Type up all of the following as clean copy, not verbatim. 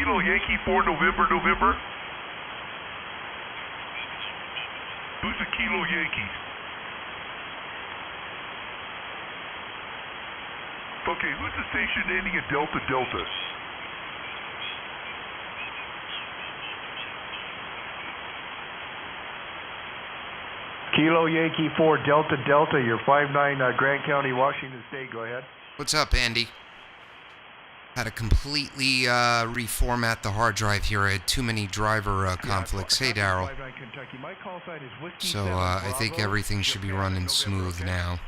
Kilo Yankee 4 November. Who's the Kilo Yankee? Okay, who's the station ending in Delta? Kilo Yankee 4 Delta, you're 59 Grant County, Washington State. Go ahead. What's up, Andy? Had to completely reformat the hard drive here. I had too many driver conflicts. Hey, Daryl. So I think everything should be running smooth now.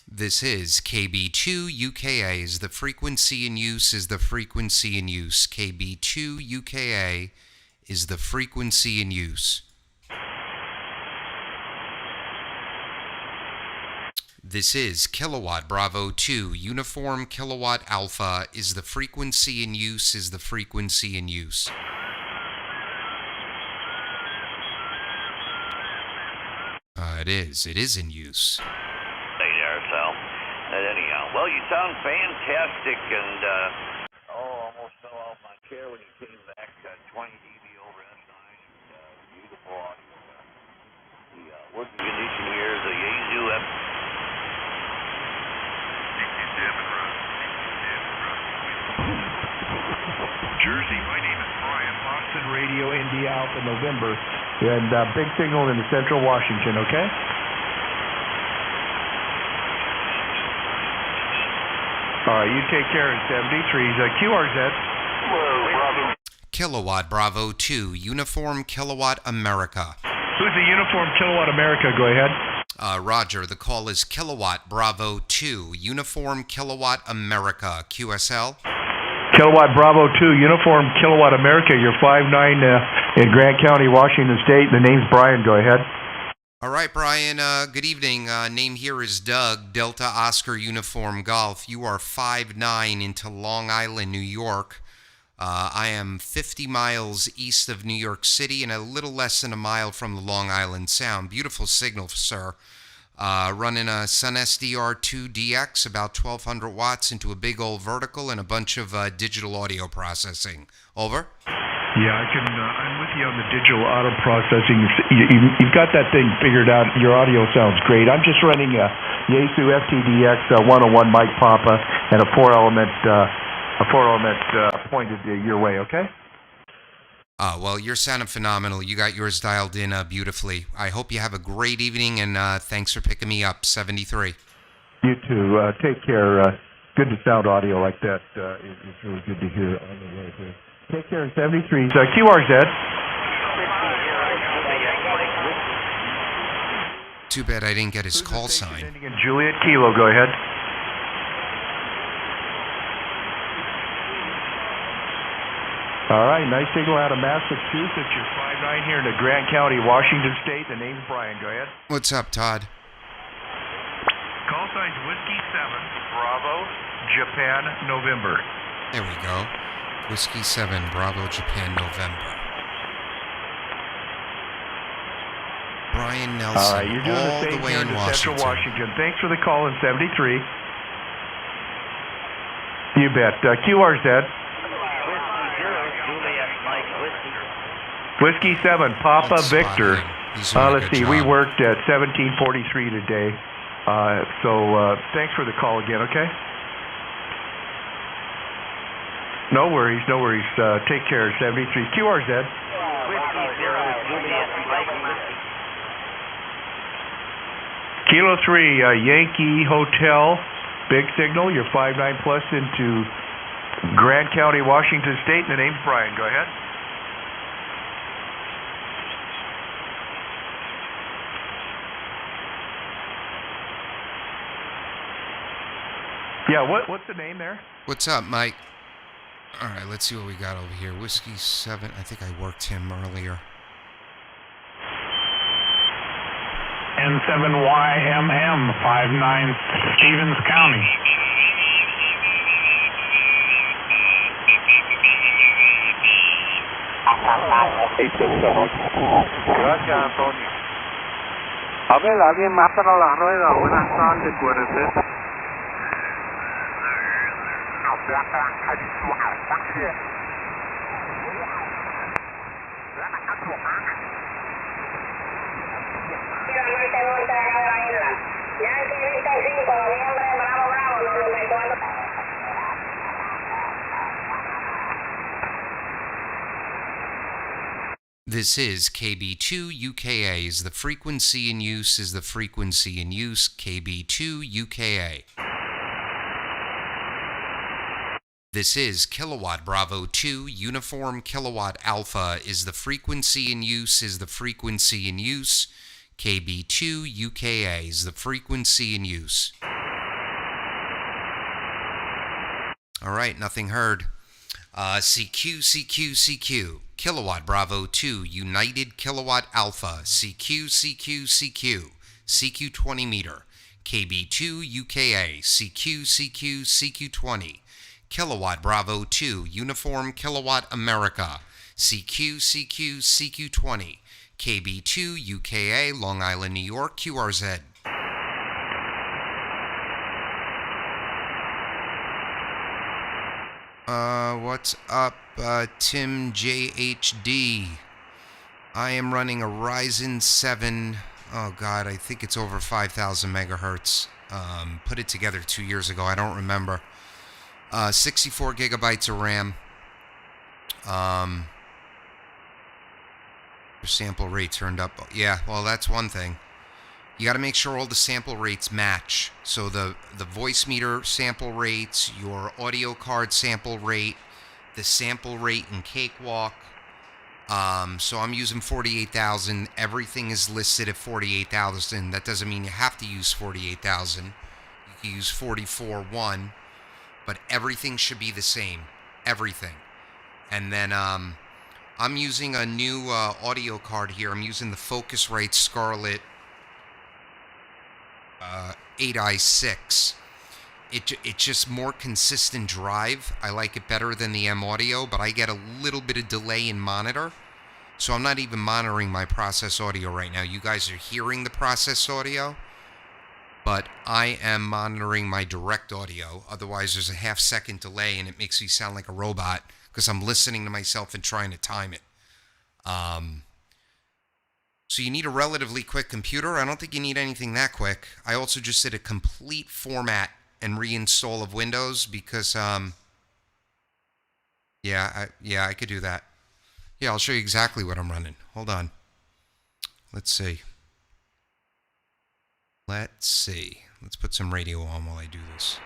This is KB2 UKA. Is the frequency in use? Is the frequency in use? KB2 UKA is the frequency in use. This is Kilowatt Bravo 2 Uniform Kilowatt Alpha. Is the frequency in use? Is the frequency in use? It is. It is in use. Anyhow, well, you sound fantastic, and almost fell off my chair when you came back. 20 dB over, that's nice. Beautiful audio. The working condition here is a Yaesu F. 67 Jersey, my name is Brian. Boston Radio India Alpha November, and big signal in the central Washington, okay? All right, you take care of 73's QRZ. Kilowatt Bravo 2 Uniform Kilowatt America. Who's the Uniform Kilowatt America? Go ahead. Roger, the call is Kilowatt Bravo 2 Uniform Kilowatt America. QSL? Kilowatt Bravo 2 Uniform Kilowatt America. You're 59 in Grant County, Washington State. The name's Brian. Go ahead. All right, Brian, good evening. Name here is Doug, Delta Oscar Uniform Golf. You are 5'9" into Long Island, New York. I am 50 miles east of New York City and a little less than a mile from the Long Island Sound. Beautiful signal, sir. Running a Sunsdr2 DX, about 1,200 watts into a big old vertical and a bunch of digital audio processing. Over? Yeah, I'm with you on the digital audio processing. You've got that thing figured out. Your audio sounds great. I'm just running a Yaesu FTDX 101 mic Papa and a four element pointed your way. Okay. Well, you're sounding phenomenal. You got yours dialed in beautifully. I hope you have a great evening, and thanks for picking me up. 73. You too. Take care. Good to sound audio like that. It's really good to hear on the way here. Take care in 73. QRZ. Too bad I didn't get his call sign. Juliet Kilo, go ahead. All right, nice signal out of Massachusetts. You're 5'9" here in the Grant County, Washington State. The name's Brian. Go ahead. What's up, Todd? Call sign's Whiskey 7, Bravo, Japan, November. There we go. Whiskey 7, Bravo, Japan, November. Brian Nelson, all right, you're doing all the same the way here in Central Washington. Thanks for the call in 73. You bet. QRZ. Whiskey 7, Papa Victor. Let's see, we worked at 1743 today. So thanks for the call again, okay? No worries. Take care, 73. QRZ. Kilo 3, Yankee Hotel, big signal. You're 5'9" plus into Grant County, Washington State. The name's Brian. Go ahead. Yeah, what's the name there? What's up, Mike? All right, let's see what we got over here. Whiskey 7. I think I worked him earlier. N7YMM 59 Stevens County. Gracias, Antonio. A ver, alguien más para la rueda. Buenas tardes, acuérdate. This is KB2 UKA. Is the frequency in use? Is the frequency in use? KB2 UKA. This is Kilowatt Bravo 2 Uniform Kilowatt Alpha. Is the frequency in use? Is the frequency in use? KB2 UKA. Is the frequency in use? All right, nothing heard. CQ. Kilowatt Bravo 2 United Kilowatt Alpha. CQ. CQ 20 meter. KB2 UKA. CQ 20. Kilowatt Bravo 2 Uniform Kilowatt America. CQ 20. KB2 UKA, Long Island, New York, QRZ. What's up, Tim JHD? I am running a Ryzen 7. Oh God, I think it's over 5,000 megahertz. Put it together 2 years ago. I don't remember. 64 gigabytes of RAM. Your sample rate turned up. Yeah, well, that's one thing. You got to make sure all the sample rates match. So the voice meter sample rates, your audio card sample rate, the sample rate in Cakewalk. So I'm using 48,000. Everything is listed at 48,000. That doesn't mean you have to use 48,000. You can use 44.1, but everything should be the same. Everything. And then I'm using a new audio card here. I'm using the Focusrite Scarlett 8i6. It's just more consistent drive. I like it better than the M Audio, but I get a little bit of delay in monitor. So I'm not even monitoring my process audio right now. You guys are hearing the process audio, but I am monitoring my direct audio. Otherwise, there's a half-second delay, and it makes me sound like a robot because I'm listening to myself and trying to time it. So you need a relatively quick computer. I don't think you need anything that quick. I also just did a complete format and reinstall of Windows because, I could do that. Yeah, I'll show you exactly what I'm running. Hold on. Let's see. Let's put some radio on while I do this.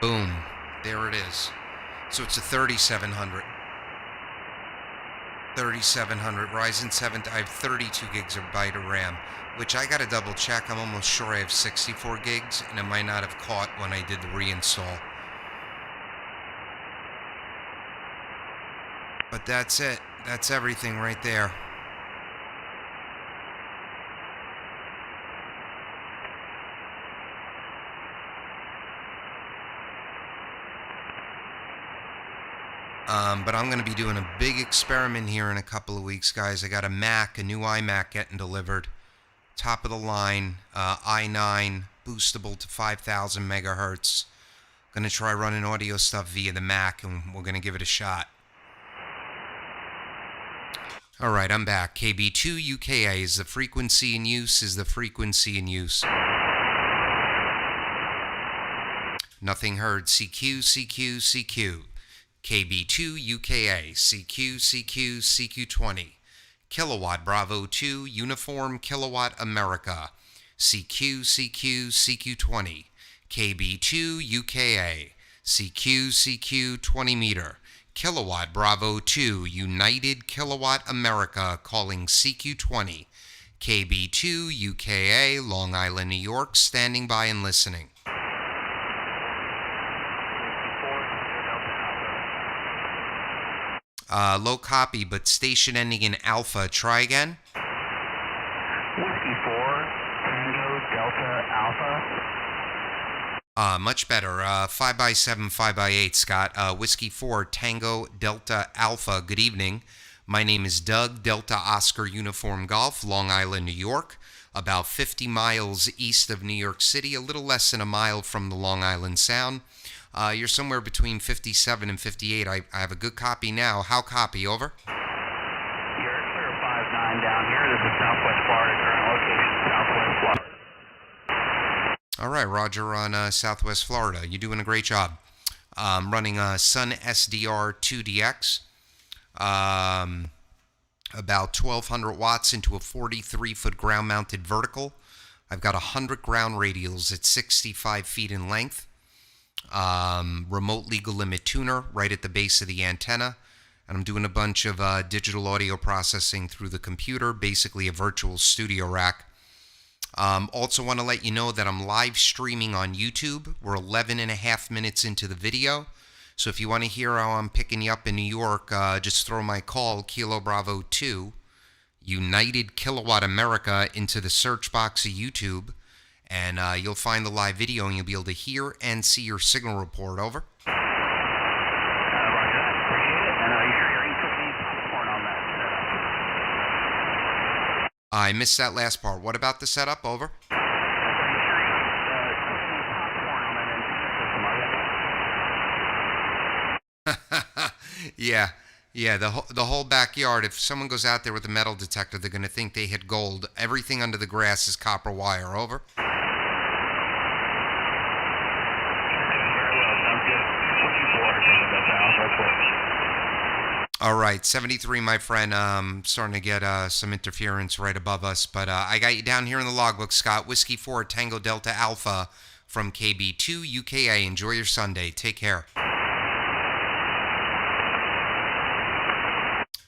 Boom. There it is. So it's a 3700. 3700 Ryzen 7. I have 32 gigs of RAM, which I got to double check. I'm almost sure I have 64 gigs, and it might not have caught when I did the reinstall. But that's it. That's everything right there. But I'm going to be doing a big experiment here in a couple of weeks, guys. I got a new iMac getting delivered. Top of the line, i9, boostable to 5,000 megahertz. Going to try running audio stuff via the Mac, and we're going to give it a shot. All right, I'm back. KB2 UKA. Is the frequency in use? Is the frequency in use? Nothing heard. CQ. KB2 UKA, CQ 20. Kilowatt Bravo 2 Uniform Kilowatt America, CQ 20. KB2 UKA, CQ 20 meter. Kilowatt Bravo 2, United Kilowatt America calling CQ 20. KB2 UKA, Long Island, New York, standing by and listening. Low copy, but station ending in Alpha. Try again. Whiskey 4, Tango Delta Alpha. Much better. 5x7, 5x8, Scott. Whiskey 4, Tango Delta Alpha. Good evening. My name is Doug, Delta Oscar Uniform Golf, Long Island, New York. About 50 miles east of New York City, a little less than a mile from the Long Island Sound. You're somewhere between 57 and 58. I have a good copy now. How copy? Over. You're clear 59 down here. This is Southwest Florida. Current location, Southwest Florida. All right, Roger on Southwest Florida. You're doing a great job. Running a Sunsdr2 DX. About 1,200 watts into a 43-foot ground-mounted vertical. I've got 100 ground radials at 65 feet in length. Remote legal limit tuner right at the base of the antenna. And I'm doing a bunch of digital audio processing through the computer, basically a virtual studio rack. Also want to let you know that I'm live streaming on YouTube. We're 11 and a half minutes into the video. So if you want to hear how I'm picking you up in New York, just throw my call, Kilo Bravo 2, United Kilowatt America, into the search box of YouTube. And you'll find the live video and you'll be able to hear and see your signal report. Over. Roger that. Appreciate it. And you're hearing cooking popcorn on that setup. I missed that last part. What about the setup? Over. Yeah, the whole backyard. If someone goes out there with a metal detector, they're going to think they hit gold. Everything under the grass is copper wire. Over. All right, 73, my friend. Starting to get some interference right above us, but I got you down here in the logbook, Scott. Whiskey 4, Tango Delta Alpha from KB2 UKA. Enjoy your Sunday. Take care.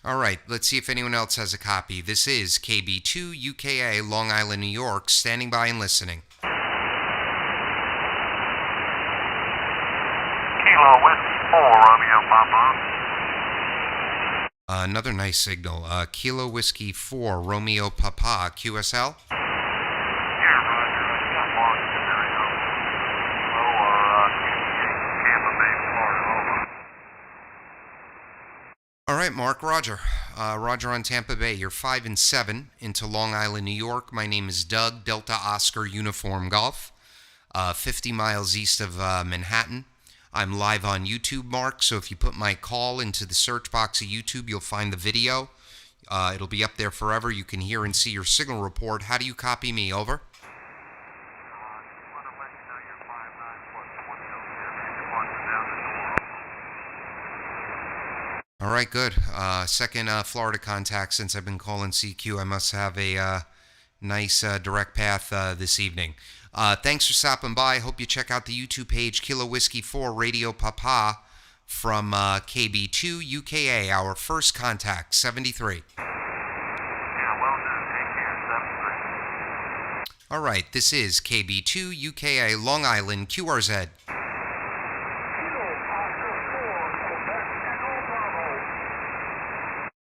All right, let's see if anyone else has a copy. This is KB2 UKA, Long Island, New York, standing by and listening. Kilo Whiskey 4, Romeo Papa. Another nice signal. Kilo Whiskey 4, Romeo Papa, QSL. Here, Roger. Got Washington area. Kilo Tampa Bay, Florida. Over. All right, Mark, Roger. Roger on Tampa Bay. You're 5 and 7 into Long Island, New York. My name is Doug, Delta Oscar Uniform Golf, 50 miles east of Manhattan. I'm live on YouTube, Mark, so if you put my call into the search box of YouTube, you'll find the video. It'll be up there forever. You can hear and see your signal report. How do you copy me? Over. All right, good. Second Florida contact since I've been calling CQ. I must have a nice direct path this evening. Thanks for stopping by. Hope you check out the YouTube page, Kilo Whiskey 4 Radio Papa from KB2 UKA, our first contact, 73. Yeah, well done. Take care, 73. All right, this is KB2 UKA, Long Island, QRZ.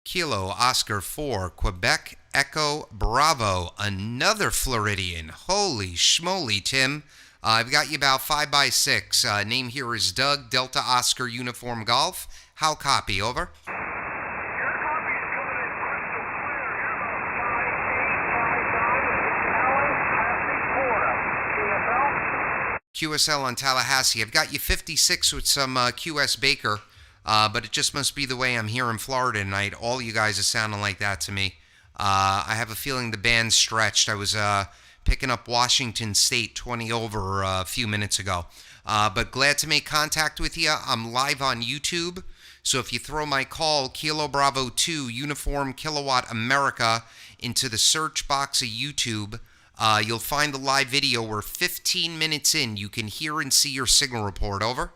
Kilo Oscar 4, Quebec Echo Bravo, another Floridian. Holy schmoly, Tim. I've got you about 5x6. Name here is Doug, Delta Oscar Uniform Golf. How copy? Over. Your copy is coming in crystal clear. You're about 585 Tallahassee, Florida. QSL? QSL on Tallahassee. I've got you 56 with some QS Baker. But it just must be the way I'm here in Florida tonight. All you guys are sounding like that to me. I have a feeling the band's stretched. I was picking up Washington State 20 over a few minutes ago. But glad to make contact with you. I'm live on YouTube. So if you throw my call, Kilo Bravo 2, Uniform Kilowatt America, into the search box of YouTube, you'll find the live video. We're 15 minutes in. You can hear and see your signal report. Over.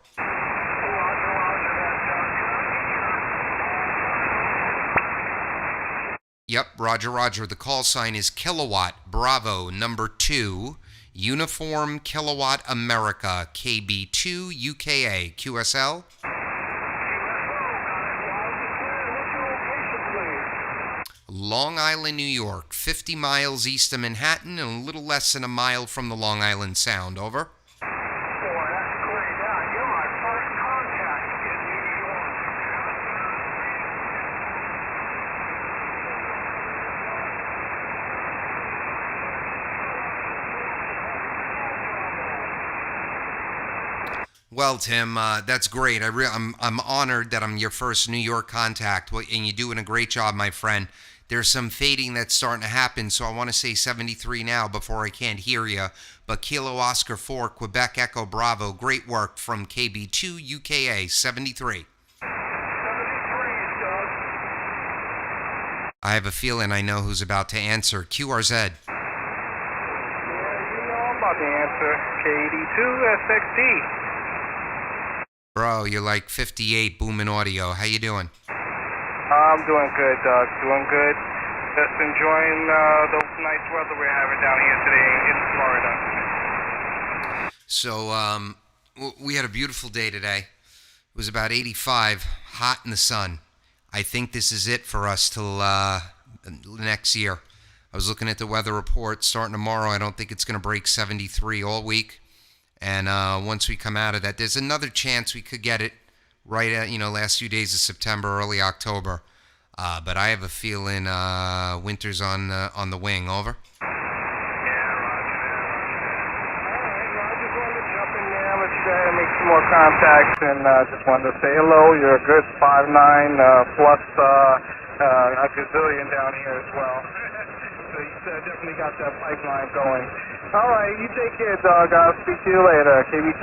Yep, Roger, Roger. The call sign is Kilowatt Bravo number 2, Uniform Kilowatt America, KB2 UKA, QSL. Long Island, New York, 50 miles east of Manhattan and a little less than a mile from the Long Island Sound. Over. Well, Tim, that's great. I'm honored that I'm your first New York contact, and you're doing a great job, my friend. There's some fading that's starting to happen, so I want to say 73 now before I can't hear you. But Kilo Oscar 4, Quebec Echo Bravo, great work from KB2 UKA 73. I have a feeling I know who's about to answer. QRZ. Yeah, you know I'm about to answer. K82 SXD. Bro, you're like 58, booming audio. How you doing? I'm doing good, Doug. Doing good. Just enjoying the nice weather we're having down here today in Florida. So, we had a beautiful day today. It was about 85, hot in the sun. I think this is it for us till next year. I was looking at the weather report. Starting tomorrow, I don't think it's going to break 73 all week. And once we come out of that, there's another chance we could get it right at, last few days of September, early October. But I have a feeling winter's on the wing. Over. Yeah, roger that. All right, well, I just wanted to jump in there. Let's make some more contacts, and just wanted to say hello. You're a good 5'9", plus a gazillion down here as well. So you definitely got that pipeline going. All right, you take care, Doug. I'll speak to you later. KB2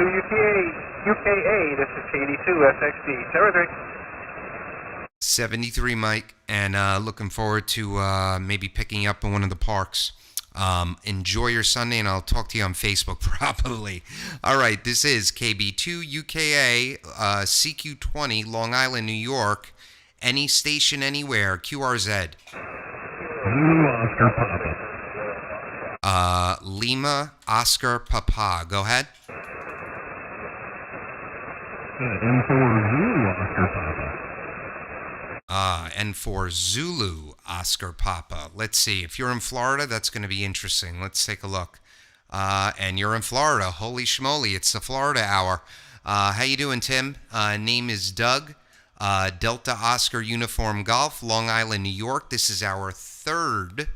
UKA. This is KD2 SXD. Territory. 73, Mike, and looking forward to maybe picking you up in one of the parks. Enjoy your Sunday, and I'll talk to you on Facebook probably. All right, this is KB2 UKA, CQ20, Long Island, New York. Any station, anywhere, QRZ. Oscar Papa. Lima Oscar Papa. Go ahead. N4 Zulu Oscar Papa. N4 Zulu Oscar Papa. Let's see. If you're in Florida, that's going to be interesting. Let's take a look. And you're in Florida. Holy schmoly, it's the Florida Hour. How you doing, Tim? Name is Doug. Delta Oscar Uniform Golf, Long Island, New York. This is our third,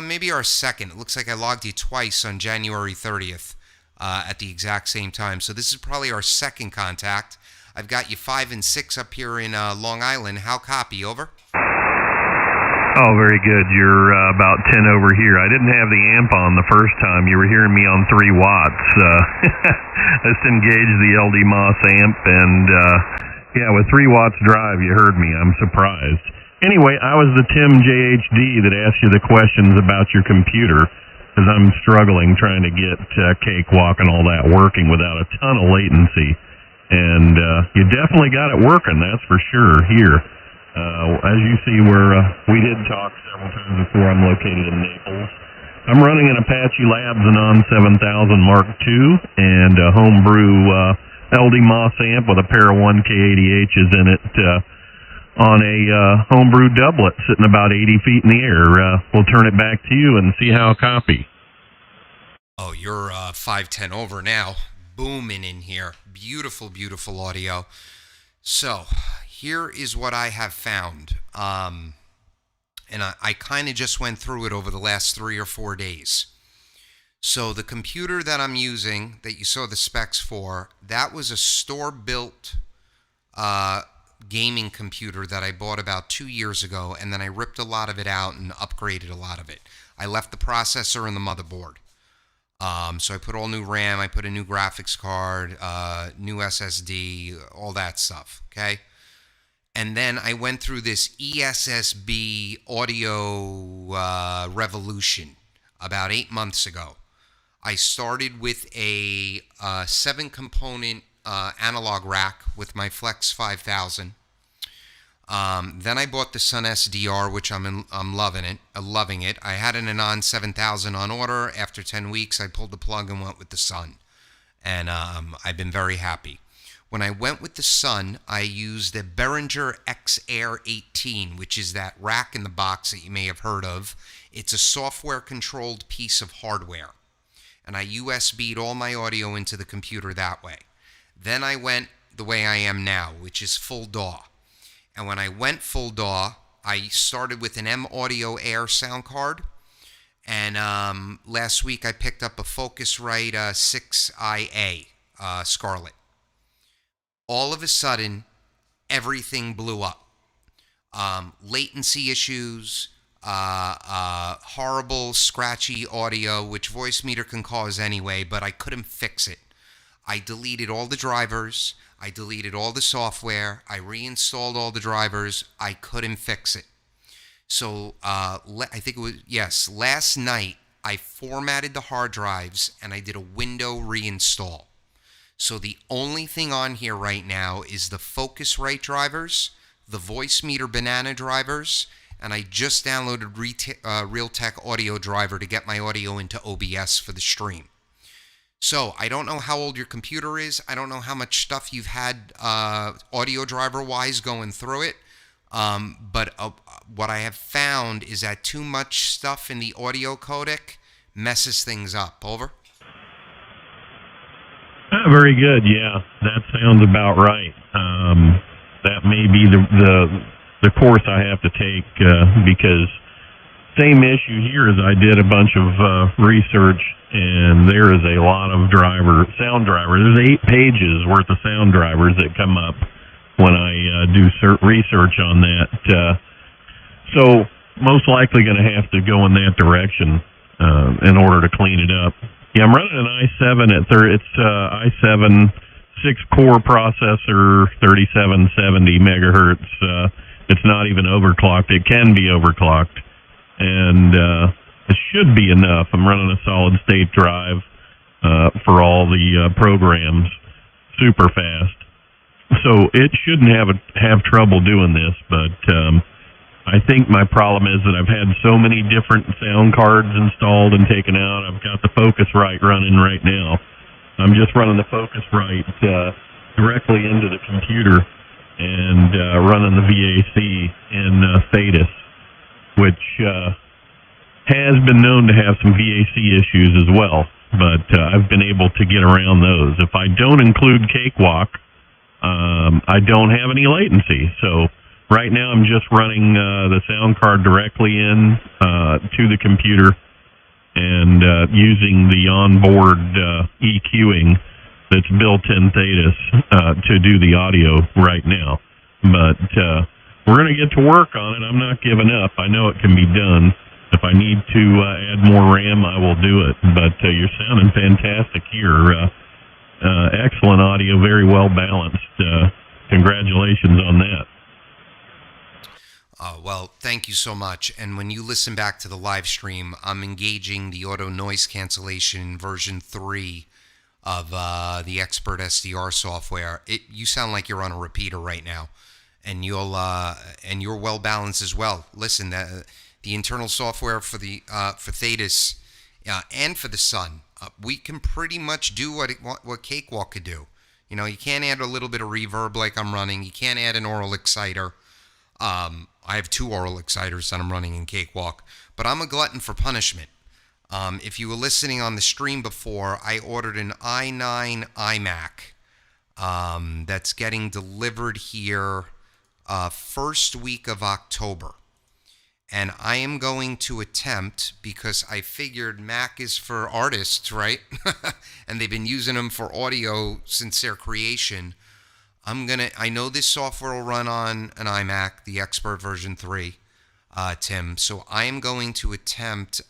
maybe our second. It looks like I logged you twice on January 30th at the exact same time. So this is probably our second contact. I've got you 5 and 6 up here in Long Island. How copy? Over? Oh, very good. You're about 10 over here. I didn't have the amp on the first time. You were hearing me on 3 watts. Let's engage the LD Moss amp, and yeah, with 3 watts drive, you heard me. I'm surprised. Anyway, I was the Tim JHD that asked you the questions about your computer, because I'm struggling trying to get Cakewalk and all that working without a ton of latency. And you definitely got it working, that's for sure, here. As you see, we did talk several times before. I'm located in Naples. I'm running an Apache Labs Anon 7000 Mark II and a homebrew LD Moss amp with a pair of 1K80Hs in it on a homebrew doublet sitting about 80 feet in the air. We'll turn it back to you and see how I copy. Oh, you're 510 over now. Booming in here. Beautiful, beautiful audio. So, here is what I have found. And I kind of just went through it over the last 3 or 4 days. So the computer that I'm using, that you saw the specs for, that was a store-built gaming computer that I bought about 2 years ago, and then I ripped a lot of it out and upgraded a lot of it. I left the processor and the motherboard. So I put all new RAM, I put a new graphics card, new SSD, all that stuff, okay? And then I went through this ESSB audio revolution about 8 months ago. I started with a 7-component analog rack with my Flex 5000. Then I bought the Sunsdr, which I'm loving it. I had an Anon 7000 on order. After 10 weeks, I pulled the plug and went with the Sun, and I've been very happy. When I went with the Sun, I used the Behringer X Air 18, which is that rack in the box that you may have heard of. It's a software-controlled piece of hardware, and I USB'd all my audio into the computer that way. Then I went the way I am now, which is full DAW. And when I went full DAW, I started with an M Audio Air sound card. And last week I picked up a Focusrite 6IA Scarlett. All of a sudden, everything blew up. Latency issues, horrible scratchy audio, which Voicemeeter can cause anyway, but I couldn't fix it. I deleted all the drivers. I deleted all the software. I reinstalled all the drivers. I couldn't fix it. So I think it was, last night I formatted the hard drives and I did a window reinstall. So the only thing on here right now is the Focusrite drivers, the Voicemeeter Banana drivers, and I just downloaded Realtek Audio Driver to get my audio into OBS for the stream. So I don't know how old your computer is. I don't know how much stuff you've had audio driver-wise going through it. But what I have found is that too much stuff in the audio codec messes things up. Over? Very good. Yeah, that sounds about right. That may be the course I have to take because same issue here is I did a bunch of research, and there is a lot of sound drivers. There's 8 pages worth of sound drivers that come up when I do research on that. So most likely going to have to go in that direction in order to clean it up. Yeah, I'm running an i7 it's i7 6-core processor, 3770 megahertz. It's not even overclocked. It can be overclocked. And it should be enough. I'm running a solid-state drive for all the programs, super fast. So it shouldn't have trouble doing this, but I think my problem is that I've had so many different sound cards installed and taken out. I've got the Focusrite running right now. I'm just running the Focusrite directly into the computer and running the VAC in Thetis, which has been known to have some VAC issues as well, but I've been able to get around those. If I don't include Cakewalk, I don't have any latency. So right now I'm just running the sound card directly in to the computer and using the onboard EQing that's built in Thetis to do the audio right now. But we're going to get to work on it. I'm not giving up. I know it can be done. If I need to add more RAM, I will do it. But you're sounding fantastic here. Excellent audio, very well balanced. Congratulations on that. Well, thank you so much. And when you listen back to the live stream, I'm engaging the auto noise cancellation version 3 of the Expert SDR software. You sound like you're on a repeater right now, and you're well balanced as well. Listen, the internal software for the for Thetis and for the Sun, we can pretty much do what Cakewalk could do. You know, you can't add a little bit of reverb like I'm running. You can't add an oral exciter. I have 2 oral exciters that I'm running in Cakewalk, but I'm a glutton for punishment. If you were listening on the stream before, I ordered an i9 iMac that's getting delivered here first week of October. And I am going to attempt, because I figured Mac is for artists, right? And they've been using them for audio since their creation. I know this software will run on an iMac, the Expert version 3, Tim. So I am going to attempt,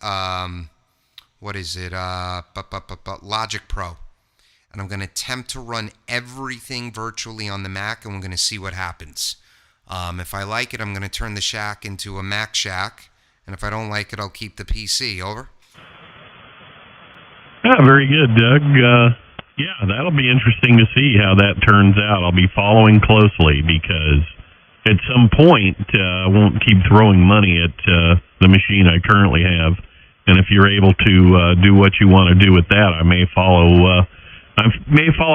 Logic Pro. And I'm going to attempt to run everything virtually on the Mac, and we're going to see what happens. If I like it, I'm going to turn the shack into a Mac shack. And if I don't like it, I'll keep the PC. Over? Yeah, very good, Doug. Yeah, that'll be interesting to see how that turns out. I'll be following closely because at some point, I won't keep throwing money at the machine I currently have. And if you're able to do what you want to do with that, I may follow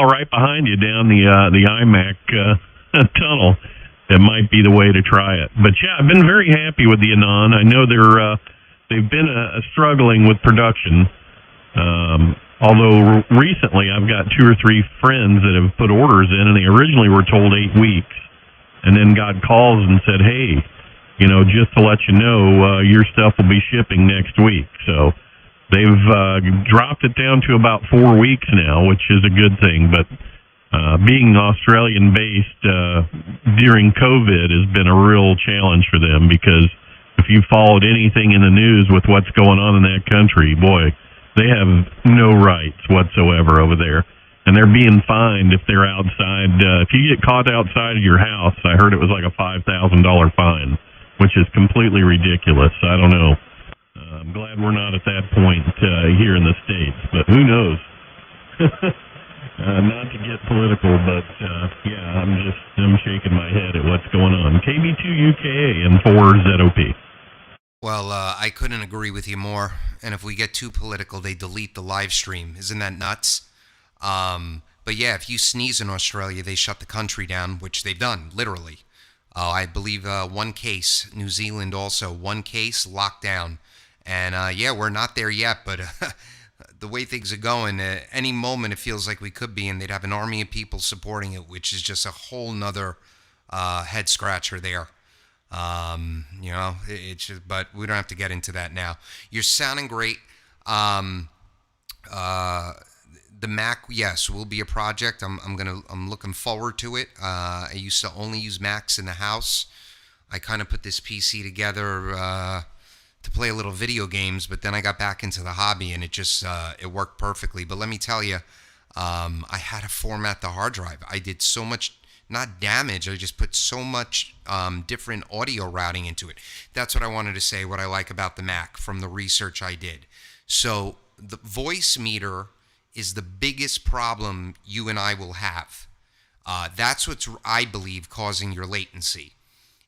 right behind you down the iMac tunnel. That might be the way to try it. But yeah, I've been very happy with the Anon. I know they've been struggling with production. Although recently I've got 2 or 3 friends that have put orders in, and they originally were told 8 weeks, and then got calls and said, hey, just to let you know, your stuff will be shipping next week. So they've dropped it down to about 4 weeks now, which is a good thing. But being Australian-based during COVID has been a real challenge for them, because if you followed anything in the news with what's going on in that country, boy, they have no rights whatsoever over there. And they're being fined if they're outside. If you get caught outside of your house, I heard it was like a $5,000 fine, which is completely ridiculous. I don't know. I'm glad we're not at that point here in the States, but who knows? Not to get political, but yeah, I'm shaking my head at what's going on. KB2UKA and 4ZOP. Well, I couldn't agree with you more. And if we get too political, they delete the live stream. Isn't that nuts? But yeah, if you sneeze in Australia, they shut the country down, which they've done, literally. I believe 1 case. New Zealand also, 1 case, lockdown. And yeah, we're not there yet, but the way things are going, any moment it feels like we could be, and they'd have an army of people supporting it, which is just a whole nother head scratcher there. It's just, but we don't have to get into that now. You're sounding great. The Mac, yes, will be a project. I'm looking forward to it. I used to only use Macs in the house. I kind of put this PC together to play a little video games, but then I got back into the hobby, and it just it worked perfectly. But let me tell you, I had to format the hard drive. I did so much, not damage, I just put so much different audio routing into it. That's what I wanted to say, what I like about the Mac from the research I did. So the voice meter is the biggest problem you and I will have. That's what's, I believe, causing your latency.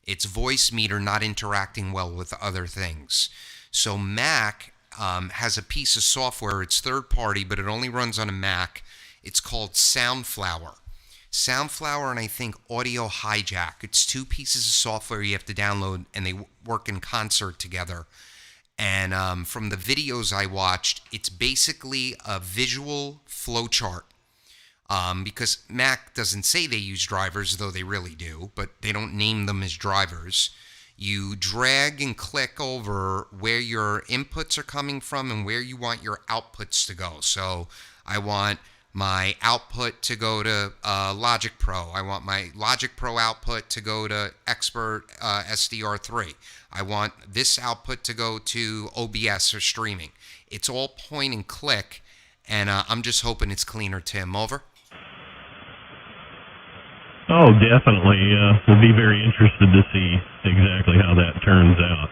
It's voice meter not interacting well with other things. So Mac has a piece of software. It's third party, but it only runs on a Mac. It's called Soundflower. Soundflower and I think Audio Hijack. It's 2 pieces of software you have to download, and they work in concert together. And from the videos I watched, it's basically a visual flowchart. Because Mac doesn't say they use drivers, though they really do, but they don't name them as drivers. You drag and click over where your inputs are coming from and where you want your outputs to go. So I want my output to go to Logic Pro. I want my Logic Pro output to go to Expert SDR3. I want this output to go to OBS or streaming. It's all point and click, and I'm just hoping it's cleaner, Tim. Over? Oh, definitely. We'll be very interested to see exactly how that turns out.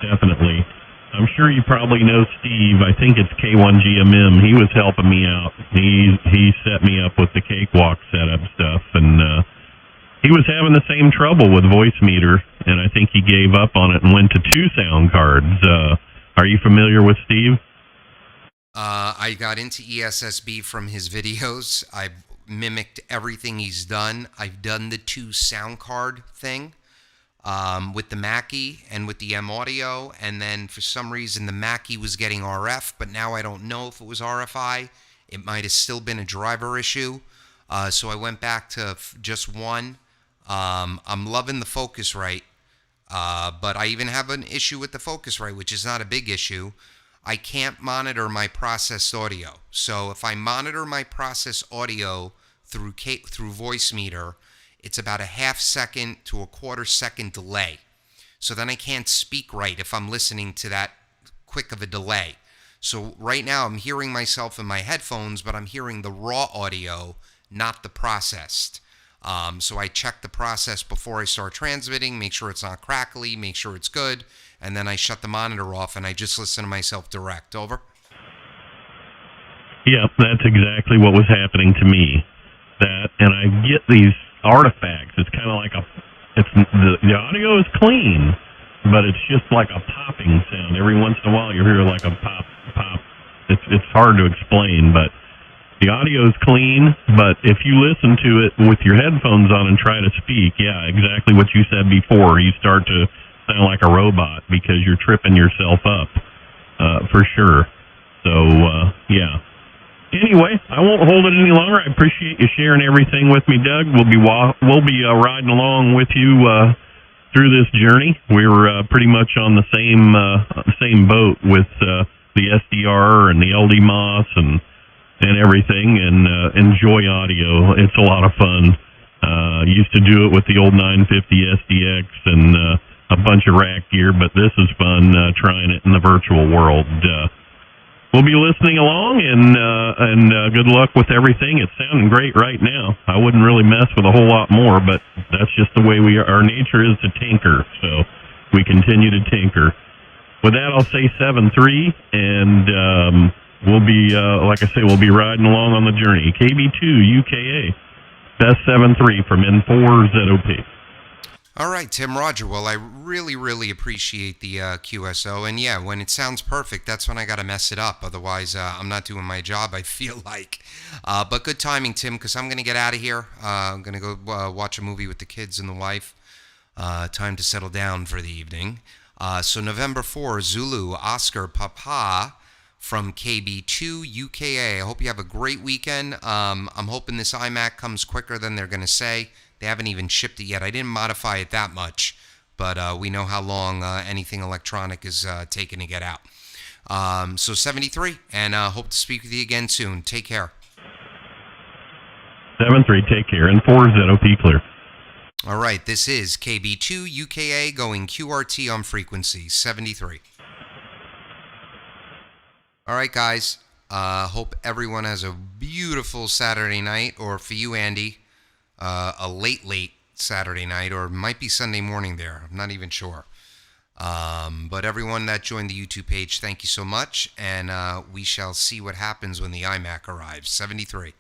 Definitely. I'm sure you probably know Steve. I think it's K1GMM. He was helping me out. He set me up with the Cakewalk setup stuff, and he was having the same trouble with voice meter, and I think he gave up on it and went to 2 sound cards. Are you familiar with Steve? I got into ESSB from his videos. I've mimicked everything he's done. I've done the 2 sound card thing. With the Mackie and with the M Audio, and then for some reason the Mackie was getting RF, but now I don't know if it was RFI. It might have still been a driver issue, so I went back to just 1. I'm loving the Focusrite, but I even have an issue with the Focusrite, which is not a big issue. I can't monitor my processed audio, so if I monitor my processed audio through voice meter, it's about a ½ second to a ¼ second delay. So then I can't speak right if I'm listening to that quick of a delay. So right now I'm hearing myself in my headphones, but I'm hearing the raw audio, not the processed. So I check the process before I start transmitting, make sure it's not crackly, make sure it's good, and then I shut the monitor off and I just listen to myself direct. Over? Yep, that's exactly what was happening to me. That, and I get these artifacts. It's kind of like the audio is clean, but it's just like a popping sound. Every once in a while, you hear like a pop, pop. It's hard to explain, but the audio is clean. But if you listen to it with your headphones on and try to speak, yeah, exactly what you said before. You start to sound like a robot because you're tripping yourself up, for sure. So yeah. Anyway, I won't hold it any longer. I appreciate you sharing everything with me, Doug. We'll be riding along with you through this journey. We're pretty much on the same boat with the SDR and the LD Moss and everything, and enjoy audio. It's a lot of fun. Used to do it with the old 950 SDX and a bunch of rack gear, but this is fun trying it in the virtual world. We'll be listening along, and good luck with everything. It's sounding great right now. I wouldn't really mess with a whole lot more, but that's just the way we are. Our nature is to tinker, so we continue to tinker. With that, I'll say 7-3, and we'll be, like I say, we'll be riding along on the journey. KB2 UKA, best 7-3 from N4ZOP. All right, Tim, Roger. Well, I really, really appreciate the QSO. And yeah, when it sounds perfect, that's when I got to mess it up. Otherwise, I'm not doing my job, I feel like. But good timing, Tim, because I'm going to get out of here. I'm going to go watch a movie with the kids and the wife. Time to settle down for the evening. So November 4, Zulu, Oscar, Papa from KB2 UKA. I hope you have a great weekend. I'm hoping this iMac comes quicker than they're going to say. They haven't even shipped it yet. I didn't modify it that much, but we know how long anything electronic is taking to get out. So 73, and hope to speak with you again soon. Take care. 7-3, take care. And 4ZOP clear. All right, this is KB2 UKA going QRT on frequency 73. All right, guys. Hope everyone has a beautiful Saturday night, or for you, Andy, a late Saturday night, or it might be Sunday morning there. I'm not even sure. But everyone that joined the YouTube page, thank you so much, and we shall see what happens when the iMac arrives. 73.